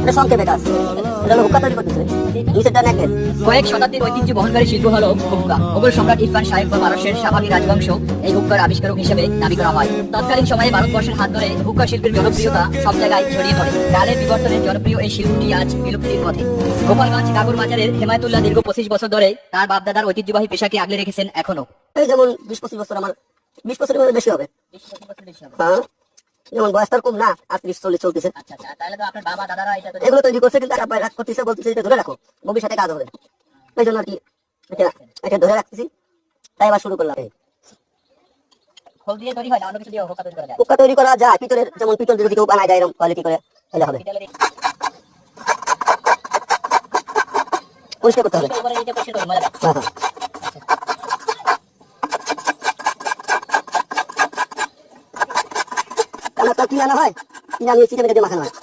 এটা সংক্ষেপে কাজ। এটা হলো হুক্কা তৈরি করতেছে, নিচেরটা নেকের। কয়েক শতাব্দীর ঐতিহ্য বহনকারী শিল্প হলো হুক্কা। মোগল সম্রাট ইরফান সাহেব বা পারস্যের শাহাবী রাজবংশ এই হুক্কার আবিষ্কারক হিসেবে দাবি করা হয়। তৎকালীন সময়ে ভারতবর্ষের হাত ধরে হুক্কা শিল্পের জনপ্রিয়তা সব জায়গায় ছড়িয়ে পড়ে। কালের বিবর্তনে জনপ্রিয় এই শিল্পটি আজ বিলুপ্তির পথে। গোপালগঞ্জ কাগর বাজারের হেমায়তুল্লাহ দীর্ঘ 25 বছর ধরে তার বাপদাদার ঐতিহ্যবাহী পেশাকে আগলে রেখেছেন এখনো। এই যেমন 20-25 বছর, আমার 20 বছরের মধ্যে বেশি হবে। হ্যাঁ, যেমন বয়স তার কম না, 38-40 চলতেছে। আচ্ছা আচ্ছা, তাহলে তো আপনার বাবা দাদারা এটা এগুলো তৈরি করছে, কিন্তু টাকা রাখ করতেছে, বলতেছে এটা ধরে রাখো, ভবিষ্যতে কাজ হবে। এই জন্য আর কি এটা ধরে রাখতেছি, তাই আবার শুরু করলাম। খোল দিয়ে তৈরি হয় না, অন্য কিছু দিয়ে হুক্কা তৈরি করা যায়? হুক্কা তৈরি করা যায়, পিতলের, যেমন পিতল যদি কেউ বানায় যায় এরকম কোয়ালিটি করে, তাহলে হবে। পরিষ্কার করতে হবে। উপরে এইটা পরিষ্কার করে মজা লাগে। হ্যাঁ হ্যাঁ। কালারটা কি আনা হয়, কিনে নিয়ে চিকেন দিয়ে মাখানো হয়।